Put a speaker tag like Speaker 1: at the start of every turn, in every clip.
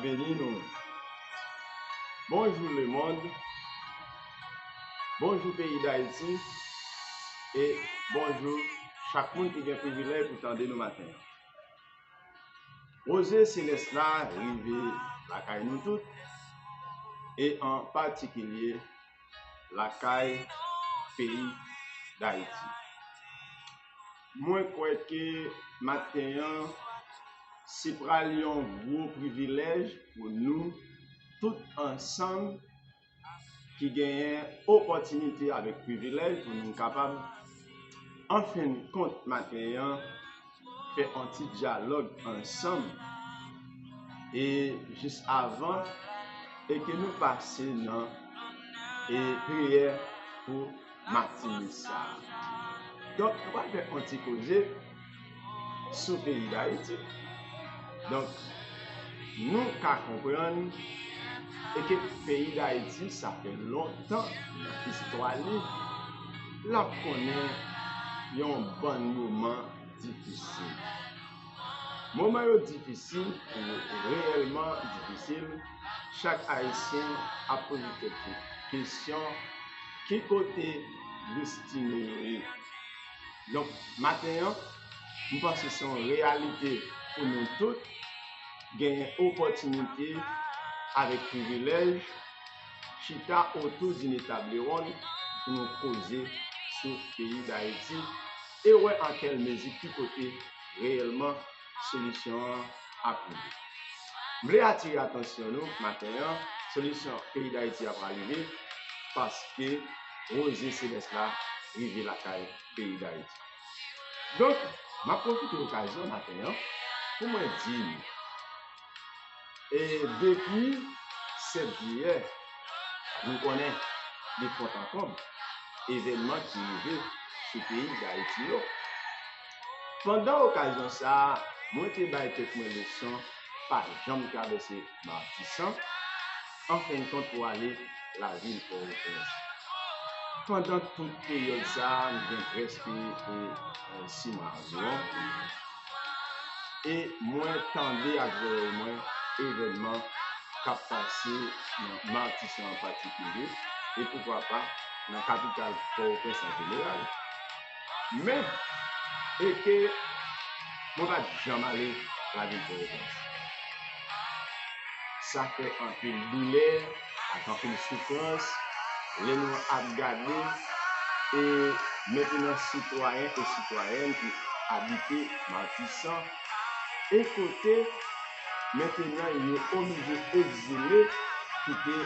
Speaker 1: béni nous. Bonjour le monde, bonjour pays d'Haïti et bonjour chaque monde qui a le privilège pour tendre nous matin. Rosé Céleste là, rivé la caille nous toutes et en particulier la caille pays d'Haïti. Moi, je crois que matin, c'est pour un gros privilège pour nous, tous ensemble, qui gagnent opportunité avec privilège pour nous capables, en fin de compte, matin, faire un petit dialogue ensemble. Et juste avant, et que nous passions dans et prière pour Martinissa. Donc, on va faire un petit causer sur le pays d'Haïti. Donc, nous comprenons et que le pays d'Haïti, ça fait longtemps, l'histoire, là, connaît un bon moment difficile. Moment difficile, réellement difficile, chaque Haïtien a posé cette question, qui côté destiné. Donc, maintenant, nous pensons que c'est une réalité pour nous tous, gagner opportunité avec privilège, chita autour d'une table ronde pour nous causer sur le pays d'Haïti et ouais en quelle mesure qui côté réellement solution à trouver. Je voulais attirer l'attention nous matin, solution pays d'Haïti à arriver parce que Rosé Céleste là rive la caille pays d'Haïti. Donc, je profite de l'occasion matin pour me dire, et depuis cette juillet, nous connaissons des fonds en commun, événements qui arrivent sur le pays d'Haïti. Pendant l'occasion ça, moi j'ai été une leçon par Jean traverser Martissan, en fin de compte pour aller à la ville Port-au-Prince. Pendant toute période ça, nous avons presque 6 mois environ. Et moi tendais à voir moi événements qui ont passé dans Martissan en particulier, et pourquoi pas dans la capitale Port-au-Prince en général. Mais, et que je ne vais jamais aller à la ville Port-au-Prince. Ça fait un peu de douleur, un peu de souffrance, les nous regardés et maintenant citoyens et citoyennes qui habitent Martissan, écoutez, maintenant ils sont obligés d'exiler, quitter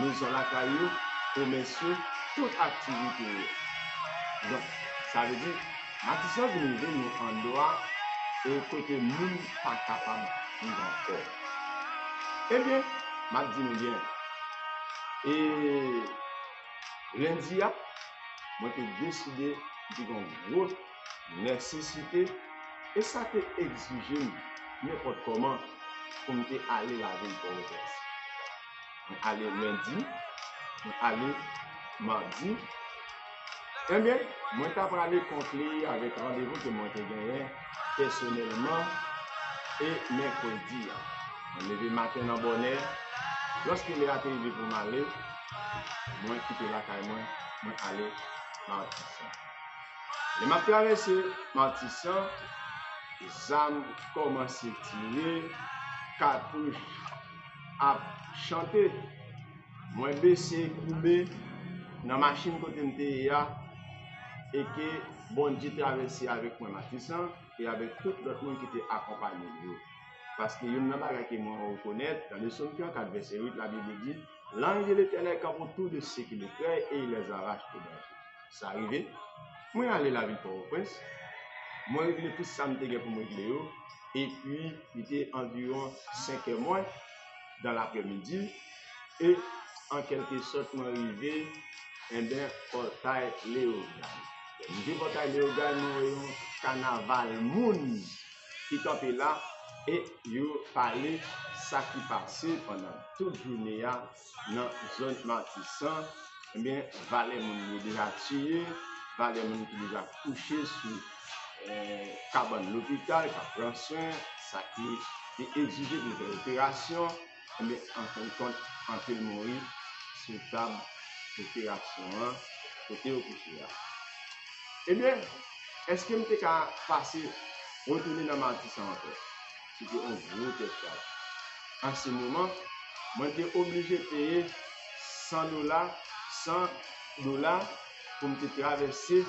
Speaker 1: maison la caillou, commerciaux, toute activité. Donc, ça veut dire, Martissan vient nous en droit et côté nous pas capable de nous encore. Eh bien, m'a dit nous bien. Et lundi, moi j'ai décidé d'une grosse nécessité et ça t'a exigé n'importe comment pour aller à la ville Port-au-Prince. Aller lundi, aller mardi. Eh bien, moi j'ai aller complet avec rendez-vous que moi j'ai gagné personnellement et mercredi. On est levé matin dans bonne heure. Lorsqu'il est arrivé pour m'aller, moi quitter la caille, moi aller Martissan. Et m'a traversé Martissan, les âmes commencent à tirer, cartouche à chanter. Moi baissé, courbé dans la machine côté de et que bon Dieu traversé avec moi Martissan et avec tout l'autre monde qui était accompagné. Parce que il y a un bagage que moi reconnaître dans le psaume 44 verset 8 la Bible dit l'ange de l'Éternel campe autour de ceux qui le craignent et il les arrache au danger. Ça arrivé. Moi aller la ville Port-au-Prince. Moi régler tout ça me pour moi régler et puis il était environ 5h moins dans l'après-midi et en quelque sorte moi arrivé et bien portail Léogal. Le portail Léogal nous un carnaval moun qui campait là et yo parlé ça qui passait pendant toute journée dans la zone Martissan. Eh bien, Valais moun déjà tué, Valais moun qui déjà couché sur cabane l'hôpital, qui prend soin, ça qui et exiger des opérations, mais en fin de compte, entre mourir sur table opération, côté au coucher. Eh bien, est-ce que je suis passé, retourner dans ma petite encore? C'était un gros testage. En ce moment, moi, j'étais obligé de payer $100, $100 pour me traverser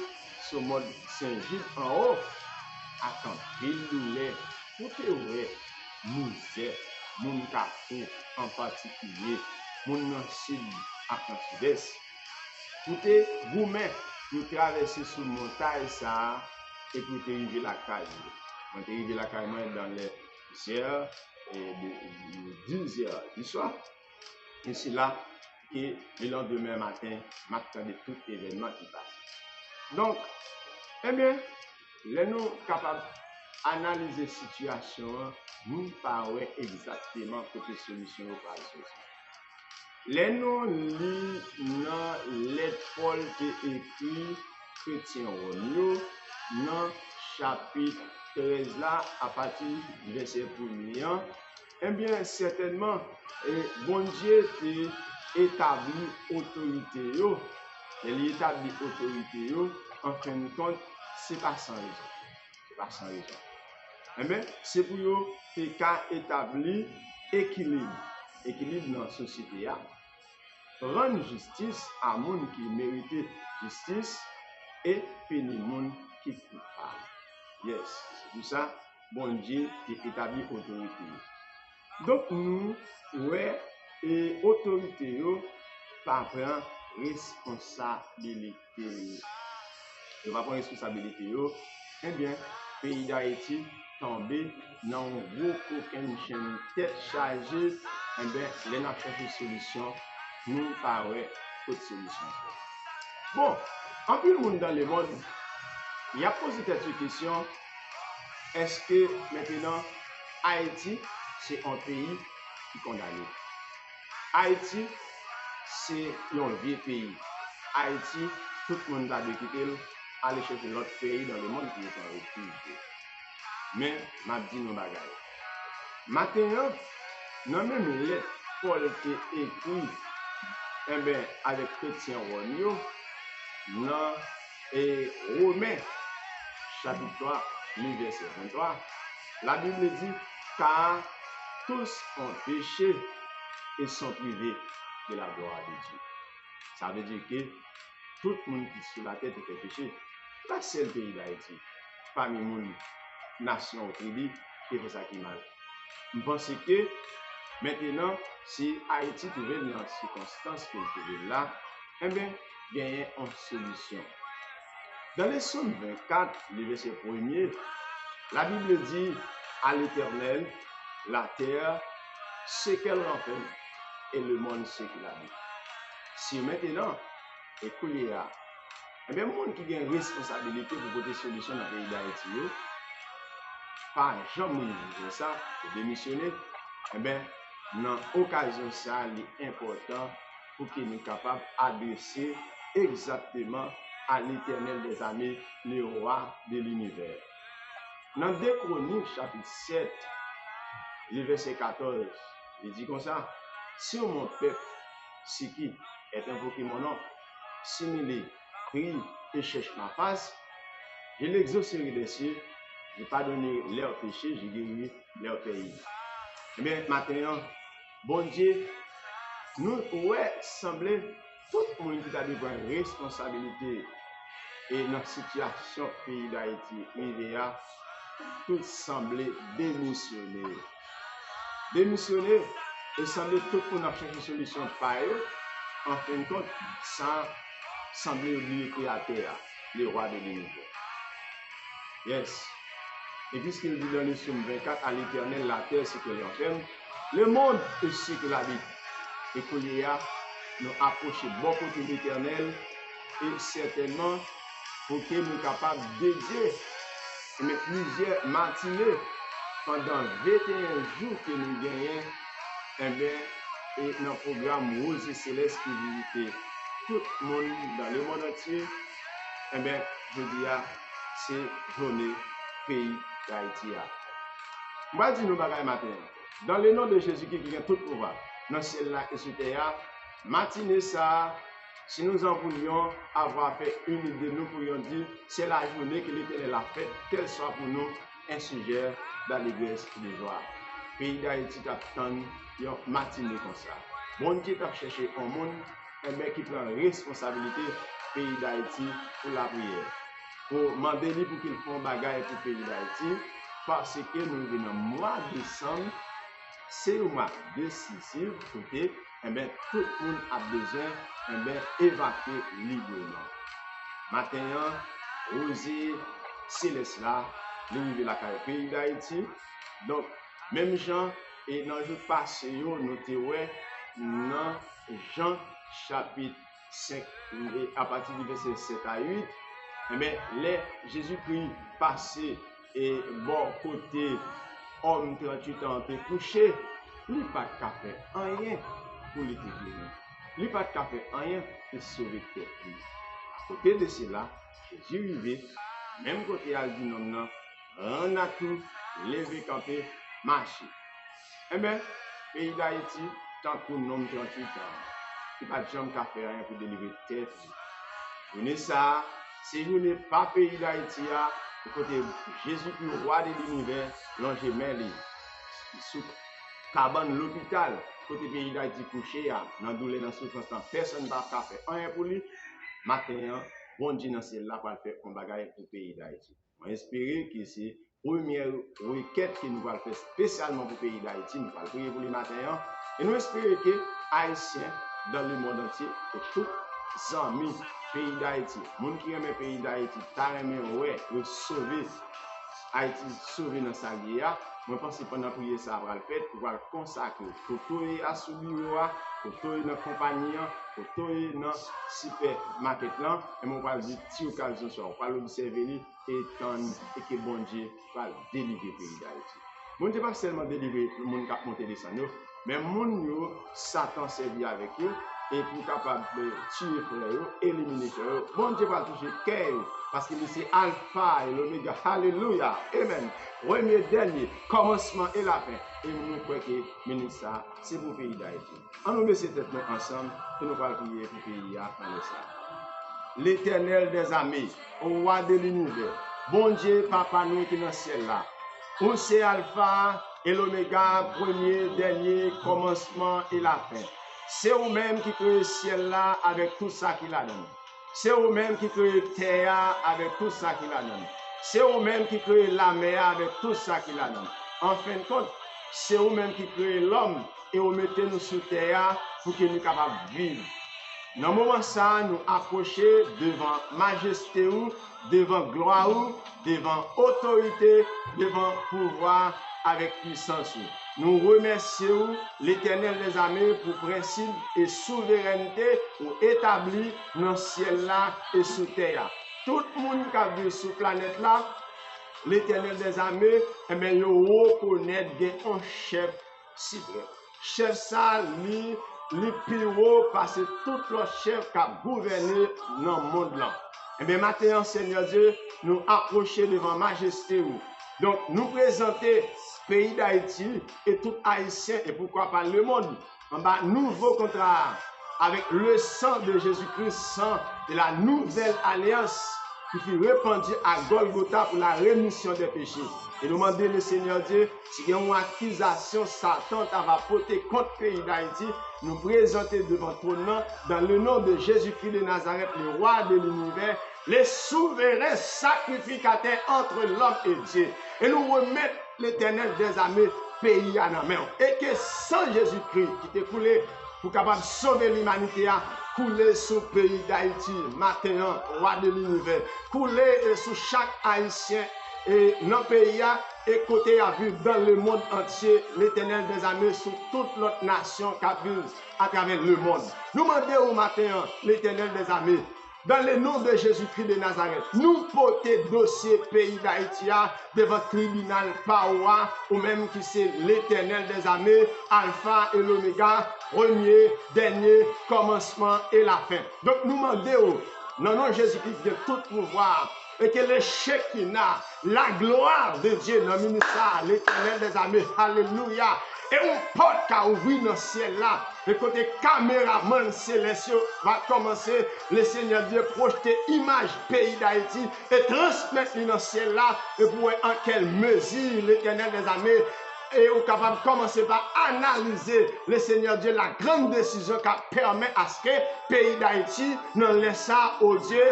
Speaker 1: ce mode Saint-Gilles en haut. Attends, il doulait, tout est vrai, misère, mon café en particulier, mon sud à sud-est. Tout est gourmet pour traverser sous montagne ça et pour arriver la caille. Quand tu arrives la caille dans les 10h et 10h du soir. Et c'est là que le lendemain matin, m'attendais tout événement qui passe. Donc, eh bien, les nous capables d'analyser la situation, nous parlons exactement côté solution au pas solution. Les nous lit dans lettre Paul qui écrit Chrétien Romeo dans chapitre 13 là à partir du verset 1er. Eh bien, certainement, bon Dieu a établi autorité. Il établit autorité. En fin de compte, ce n'est pas sans raison. C'est pas sans raison. Eh bien, c'est pour eux établir équilibre. Équilibre dans la société. Rendre justice à monde qui mérite justice et punir monde qui est coupable. Yes, c'est pour ça, bon Dieu a établi autorité. Donc, nous, ouais, et autorité, pas prendre responsabilité. Et pas prendre responsabilité, eh bien, pays d'Haïti tombé dans un gros coquin chaîne tête chargée, eh bien, les n'a cherché solution, nous pas ouais, autre solution. Bon, en plus le monde dans le monde, il a posé cette question, est-ce que maintenant Haïti c'est un pays qui est condamné? Haïti c'est un vieux pays. Haïti, tout le monde a dû quitter, aller chercher l'autre pays dans le monde qui est en république. Mais, je dis nos bagages. Maintenant, dans même lettre, Paul qui écrit avec Chrétien Romeo, dans Romains, chapitre 3, verset 23, la Bible dit, car tous ont péché et sont privés de la gloire de Dieu. Ça veut dire que tout le monde qui est sur la tête est péché. Pas seul pays d'Haïti, parmi les nations au crédit, qui fait ça qui mal. Je pense que maintenant, si Haïti trouvait dans les circonstances qu'il trouvait là, eh bien, il y a une solution. Dans les Psaumes 24, le verset 1er, la Bible dit à l'Éternel, la terre, ce qu'elle renferme, et le monde ce qu'il habite. Si maintenant, écoutez, eh bien, le monde qui a une responsabilité pour porter solution dans le pays d'Haïti, pas jamais dire ça, pour démissionner, eh bien, dans l'occasion, ça est important pour qu'il nous capable d'adresser exactement à l'Éternel des armées, le roi de l'univers. Dans 2 Chroniques, chapitre 7, le verset 14, il dit comme ça, si mon peuple, si qui est invoqué mon nom, similé, prie et cherche ma face, je l'exaucerai des cieux, je pardonnerai leurs péchés, je guérirai leur pays. Eh bien, maintenant, bon Dieu, nous pourrait sembler tout le monde qui a des responsabilités et dans la situation pays d'Haïti, il tout semblait démissionner. Démissionner et semblait tout le monde a cherché une solution par eux. En fin de compte, ça semblait oublier le Créateur, le roi de l'univers. Yes. Et puisqu'il dit dans le Psaume 24, à l'Éternel, la terre, c'est que l'enferme, le monde est ce que l'habite. Et qu'on y a, nous approcher beaucoup de l'Éternel, et certainement, pour que nous soyons capables de dédier plusieurs matinées pendant 21 jours que nous gagnons, eh bien, et dans le programme Rose et Céleste qui visite tout le monde dans le monde entier, eh bien, je dis, c'est journée pays d'Haïti. Moi, dis nous bagaille matin. Dans le nom de Jésus-Christ qui a tout pouvoir, dans celle-là et sur terre, matinée ça, si nous en voulions avoir fait une idée, nous pourrions dire c'est la journée que l'Éternel a faite, qu'elle soit pour nous un sujet d'allégresse et de joie. Pays d'Haïti t'attend une matinée comme ça. Bon Dieu t'a cherché un monde qui prend responsabilité pays d'Haïti pour la prière. Pour demander pour qu'ils font bagaille pour le pays d'Haïti, parce que nous venons mois de décembre, c'est un mois décisif, côté, tout le monde a besoin d'évacuer librement. Maintenant, Rosé, Céleste là, nous vivons la pays d'Haïti. Donc, même Jean, et dans le jour passé, nous avons dans Jean chapitre 5, à partir du verset 7 à 8, les Jésus-Christ passé et bon côté homme 38 ans te couché, il n'a pas de café, rien pour les guérir. Il n'a pas de café, rien pour sauver tête. À côté de cela, Jésus arrivé, même côté à dit non, on a tout, levé, campé, marché. Pays d'Haïti, tant qu'on nomme 38 ans, il n'y a pas de jambe café, rien pour délivrer tête. Vous savez ça, si vous n'êtes pas pays d'Haïti, côté Jésus qui est roi de l'univers, l'ange mêlé, sous cabane l'hôpital, côté pays d'Haïti couché, dans douleur, dans souffrance, personne ne va faire rien pour lui. Maintenant, bon Dieu dans celle-là pour faire un bagage pour le pays d'Haïti. On espère que c'est la première requête que nous allons faire spécialement pour le pays d'Haïti. Nous allons prier pour les matins. Et nous espérons que les Haïtiens dans le monde entier et tous les amis pays d'Haïti, les gens qui aiment le pays d'Haïti, ils sauver Haïti, sauver dans sa guerre. Je pense que pendant la prière, ça va le faire pour le consacrer. Pour tout à Soubiro, pour tout dans la compagnie, pour tout dans le supermarket. Et je vais dire que si vous avez l'observer et que bon Dieu va délivrer le pays d'Haïti. Bon Dieu va seulement délivrer le monde qui a monté des sangs, mais le monde, Satan servi avec eux. Et pour capable de tuer frère, éliminer frère. Bon Dieu va toucher cœur parce que c'est Alpha et l'Oméga. Alléluia. Amen. Premier, dernier, commencement et la fin. Et nous croyons que ministre, c'est pour le pays d'Haïti. On nous met cette tête ensemble et nous allons prier pour le pays d'Haïti. L'Éternel des armées, au roi de l'univers, bon Dieu, papa nous qui est dans le ciel là. Où c'est Alpha et l'Oméga, premier, dernier, commencement et la fin. C'est vous-même qui créez le ciel là avec tout ça qu'il a donné. C'est vous-même qui créez la terre avec tout ça qu'il a donné. C'est vous-même qui créez la mer avec tout ça qu'il a donné. En fin de compte, c'est vous-même qui créez l'homme et vous mettez nous sur terre pour que nous soyons capables de vivre. Dans le moment ça, nous approcher devant majesté ou, devant gloire ou, devant autorité, devant pouvoir avec puissance ou. Nous remercions l'Éternel des armées pour principe et souveraineté pour établir dans le ciel là et sous terre. Tout le monde qui a vu sur la planète là, l'Éternel des armées, il reconnaît un chef suprême. Chef ça, lui plus haut parce que tout le chef qui a gouverné dans le monde là. Et bien maintenant, Seigneur Dieu, nous approcher devant majesté. Donc, nous présenter pays d'Haïti et tout Haïtien et pourquoi pas le monde en bas nouveau contrat avec le sang de Jésus-Christ, sang de la nouvelle alliance qui fut répandue à Golgotha pour la rémission des péchés. Et nous demandons le Seigneur Dieu, si il y a une accusation, Satan va porter contre le pays d'Haïti, nous présenter devant ton nom, dans le nom de Jésus-Christ de Nazareth, le roi de l'univers, les souverains sacrificateurs entre l'homme et Dieu. Et nous remettons l'Éternel des armées pays à la main. Et que sans Jésus-Christ qui t'est coulé pour capable sauver l'humanité, couler sur le pays d'Haïti, maintenant, roi de l'univers, couler sur chaque Haïtien et dans le pays, et côté à vivre dans le monde entier, l'Éternel des armées sur toute l'autre nation qui vit à travers le monde. Nous demandons au matin, l'Éternel des armées, dans le nom de Jésus-Christ de Nazareth, nous portons dossier pays d'Haïti devant le tribunal Paroa, ou même qui c'est l'Éternel des armées, Alpha et l'Oméga, premier, dernier, commencement et la fin. Donc nous demandons, dans le nom de Jésus-Christ, de tout pouvoir, et que le Shekinah, la gloire de Dieu dans le ministère, l'Éternel des armées, alléluia. Et on porte qu'à ouvrir dans le ciel là. Et côté caméraman céleste va commencer, le Seigneur Dieu projeter image pays d'Haïti et transmettre dans le ciel là. Et pour voir en quelle mesure l'Éternel des armées et on est capable de commencer par analyser le Seigneur Dieu, la grande décision qui permet à ce que le pays d'Haïti ne laisse ça au Dieu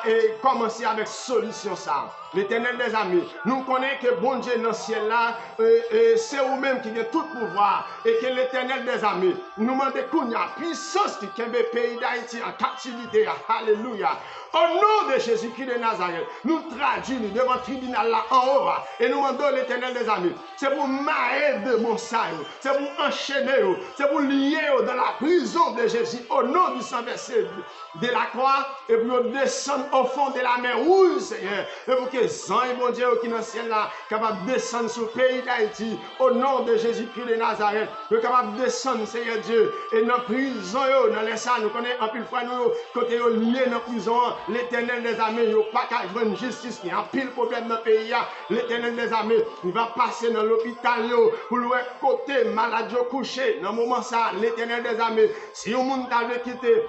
Speaker 1: et commencer avec solution ça. L'Éternel des amis, nous connaissons que bon Dieu dans le ciel là, c'est vous-même qui a tout pouvoir et que l'Éternel des amis, nous demandons qu'il y a puissance qui est le pays d'Haïti en captivité. Alléluia. Au nom de Jésus-Christ de Nazareth, nous traduisons devant le tribunal là en haut et nous demandons l'Éternel des amis. C'est pour marrer de mon sang, c'est pour enchaîner, c'est pour lier dans la prison de Jésus au nom du sang versé de la croix et pour descendre au fond de la mer rouge, Seigneur. Et pour que les anges, mon Dieu, qui sont dans le ciel là, capables de descendre sur le pays d'Haïti au nom de Jésus-Christ de Nazareth, capables de descendre, Seigneur Dieu, et dans la prison, dans les salles, nous connaissons en pile fois, nous, côté liés dans la prison, l'Éternel des armées, il n'y a pas qu'à jouer une justice, il y a un pile problème dans le pays, l'Éternel des armées, il va passer dans l'hôpital, pour le côté malade couché, dans le moment ça, l'Éternel des armées, si le monde avait quitté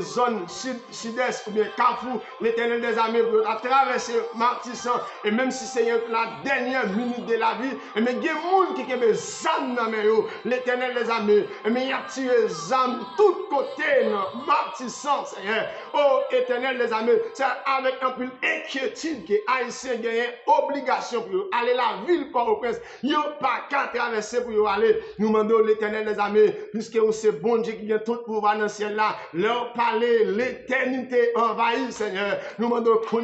Speaker 1: zone sud-est ou bien Carrefour, l'Éternel des armées, pour traverser Martissan, et même si c'est la dernière minute de la vie, mais il y a des gens qui ont des âmes dans les mains, l'Éternel des armées, mais il y a tiré des âmes de tous côtés dans Martissan, Seigneur. Oh, Éternel des armées, c'est avec un peu d'inquiétude que les Haïtiens ont obligation pour aller à la ville Port-au-Prince. Ils n'ont pas qu'à traverser pour aller. Nous demandons l'Éternel des armées, puisque c'est bon Dieu qui vient tout pouvoir dans le ciel là, leur parler, l'éternité envahie, Seigneur. Nous demandons que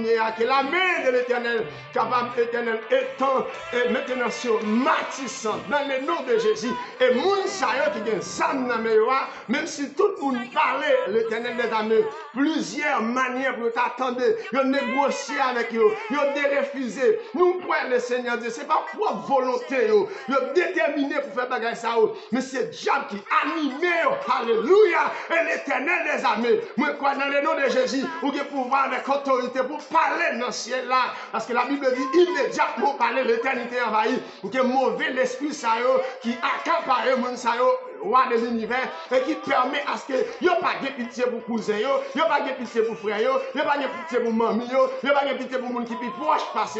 Speaker 1: la main de l'Éternel, capable éternel, étant maintenant sur Matissan, dans le nom de Jésus, et moun sayo qui gagne sam dans mes rois, même si tout le monde parlait, l'Éternel des armées, plusieurs manières pour t'attendre, ils ont négocié avec eux, ils ont refusé. Nous croyons le Seigneur Dieu, ce n'est pas pour volonté, ils ont déterminé pour faire bagage ça, mais c'est diable qui anime, alléluia, et l'Éternel des armées, moi crois dans le nom de Jésus, ou qui pouvoir avec autorité pour parler dans le ciel là, parce que la Bible dit immédiatement parler l'éternité envahie, ou que mauvais l'esprit ça qui accapare mon ça roi de l'univers et qui permet à ce que il n'y a pas de pitié pour cousin, il n'y a pas de pitié pour frère, il n'y a pas de pitié pour mamie, il n'y a pas de pitié pour monde qui est proche parce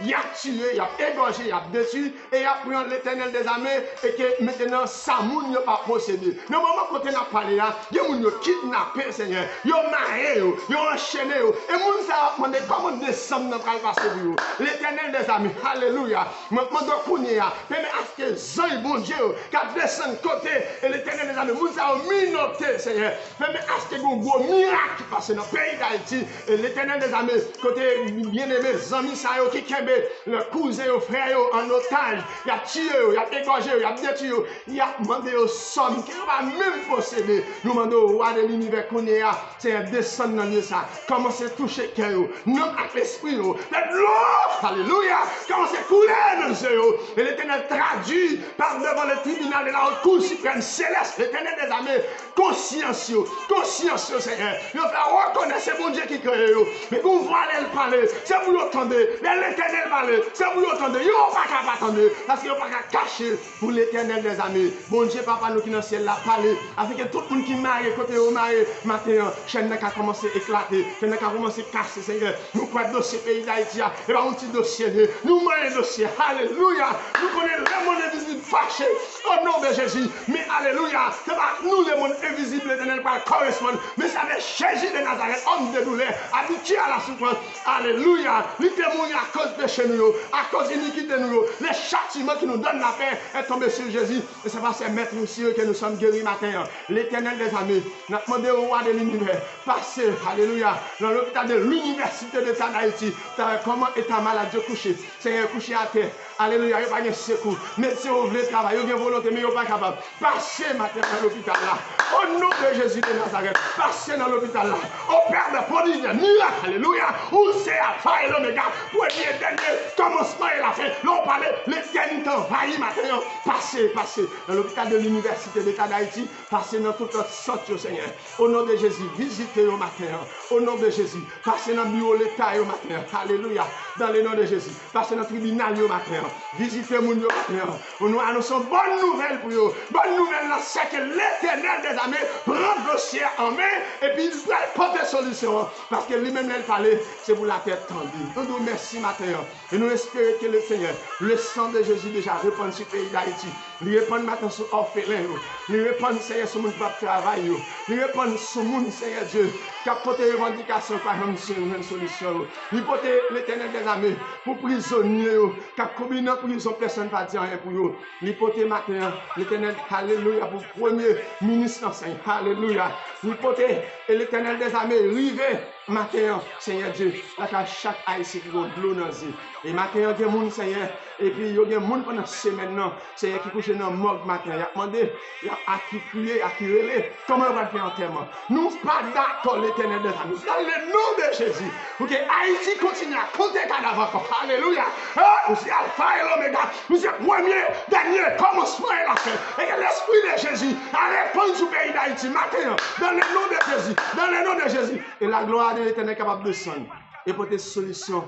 Speaker 1: il a tué, il a égorgé, il a détruit et il a pris l'Éternel des armées et que maintenant ça moun n'a pas possédé. Le moment quand on a parlé là, il y a moun kidnappé Seigneur, il a marié, il a enchaîné et moun ça a demandé comment descendre dans le passé pour l'Éternel des armées. Alléluia. Maintenant donc permet à ce que Jean bon Dieu qui descend côté et l'Éternel des armées, vous avez minoté, Seigneur. Même à ce que vous avez un miracle qui passe dans le pays d'Haïti. Et l'Éternel des armées, côté bien-aimé, amis, qui kembe, le cousin, le frère en otage, il a tué, il a égorgé, il a détruit, il a demandé aux sommes qui ne va même posséder. Nous demandons au roi de l'univers qu'on est, c'est descendre dans le ça. Commencez à toucher cœur, non avec l'esprit, la l'eau, alléluia, commencez à couler dans le yeux. Et l'Éternel traduit par devant le tribunal de la haute cour suprême céleste, l'Éternel des armées, conscience, Seigneur. Il va faire reconnaître c'est bon Dieu qui crée. Mais vous voyez le parler, c'est vous l'entendez. L'Éternel parler, c'est vous l'entendez. Il n'y a pas qu'à attendre, parce qu'il n'y a pas qu'à cacher pour l'Éternel des armées. Bon Dieu, papa, nous qui dans le ciel, l'a parlé, afin que tout le monde qui marie, côté au mari, matin, chaîne n'a qu'à commencer à éclater, chaîne n'a qu'à commencer à casser, Seigneur. Nous croyons dossier pays d'Haïti, et pas un petit dossier, nous moyens dossier, alléluia. Nous connaissons le monde invisible fâché, au nom de Jésus. Mais alléluia, c'est pas nous le monde invisible, l'Éternel pas correspond, mais ça va Jésus de Nazareth, homme de douleur, habitué à la souffrance. Alléluia, il témoigne à cause de chez nous, à cause de l'iniquité de nous, les châtiments qui nous donnent la paix est tombé sur Jésus. Et c'est parce que maître aussi que nous sommes guéris matin. L'Éternel des armées, nous demandé au roi de l'univers, passer, alléluia, dans l'hôpital de l'université d'État d'Haïti, comment est ta maladie couché, c'est couché à terre. Alléluia, il n'y a pas de secours. Médecin, vous voulez travailler, vous avez volonté, mais vous n'êtes pas capable. Passez maintenant dans l'hôpital là. Au nom de Jésus de Nazareth, passez dans l'hôpital là. Au Père de prodige, miracle, alléluia. Où c'est Alpha et l'Oméga, premier, dernier, commencement et la fin. Là, on parlait, l'éternité envahit maintenant. Passez dans l'hôpital de l'Université d'État d'Haïti. Passez dans toute notre sorte, Seigneur. Au nom de Jésus, visitez au matin. Au nom de Jésus, passez dans le bureau de l'État au matin. Alléluia. Dans le nom de Jésus, passez dans le tribunal au matin. Visitez mon Dieu matin. Nous annonçons bonne nouvelle pour vous. Bonne nouvelle, c'est que l'Éternel des armées prend le dossier en main et puis il va porter solution. Parce que lui-même, il parlait, c'est pour la tête tendue. Nous nous remercions matin. Et nous espérons que le Seigneur, le sang de Jésus déjà répand sur le pays d'Haïti. Il répand maintenant sur l'orphelin. Il répand, Seigneur, sur le monde qui va travailler. Il répand sur le monde, Seigneur Dieu, qui a porté des revendications par une solution. Il porte l'Éternel des armées pour prisonniers, qui a combiné en prison, personne ne va dire rien pour eux. Il porte maintenant l'Éternel, alléluia, pour premier ministre enseigne. Alléluia. Il porte l'Éternel des armées, rivé matin, Seigneur Dieu, là chaque haïtien qui a de l'eau dans le et matin, il y a des gens, Seigneur, et puis il y a des gens pendant cette semaine, Seigneur, qui couchent dans le morgue matin. Il a demandé à qui prier, à qui relayer, comment on va faire enterrement. Nous ne sommes pas d'accord, l'Éternel des armées. Dans le nom de Jésus, pour que Haïti continue à compter cadavres encore. Alléluia. Vous êtes Alpha et l'Oméga. Vous êtes premier, dernier, commencement et la fin. Et que l'Esprit de Jésus a répondu sur le pays d'Haïti matin, dans le nom de Jésus. Dans le nom de Jésus. Et la gloire de l'Éternel est capable de descendre et pour des solutions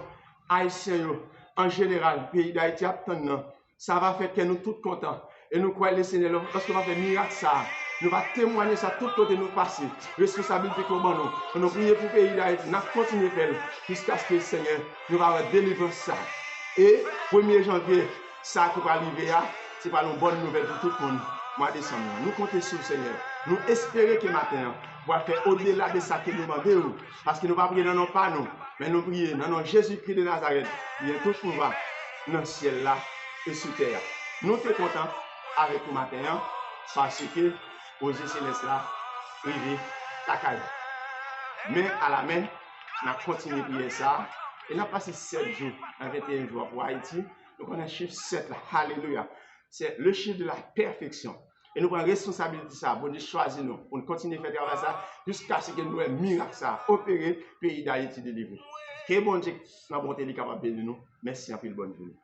Speaker 1: haïtiennes en général, le pays d'Haïti attend. Ça va faire que nous tous contents. Et nous croyons le Seigneur, parce qu'on va faire miracle ça. Nous allons témoigner ça tout côté nous passer. Responsabilité comme nous. Nous prions pour le pays d'Haïti. Nous continuons à faire jusqu'à ce que le Seigneur nous va délivrer ça. Et 1er janvier, ça qui va arriver, c'est pas une bonne nouvelle pour tout le monde. Mois de décembre, nous comptons sur le Seigneur. Nous espérons que maintenant, on va faire au-delà de ça que nous demandons. Parce que nous ne prions pas non pas nous, mais nous prions dans nom Jésus-Christ de Nazareth. Il y a tout pouvoir dans le ciel là et sur terre. Nous sommes contents avec vous matin parce que aux yeux célestes là, privé, cacaille. Mais à la main, nous continuons à prier ça. Et nous avons passé 7 jours, 21 jours pour Haïti. Donc on a le chiffre 7 là. Alléluia. C'est le chiffre de la perfection. Et nous prenons responsabilité de ça. Bon Dieu choisit nous. On continue à faire travail ça jusqu'à ce que nous ayons un miracle ça. Opérer le pays d'Haïti délivré. Que bon Dieu, la bonté est capable de nous. Merci à vous, bonne journée.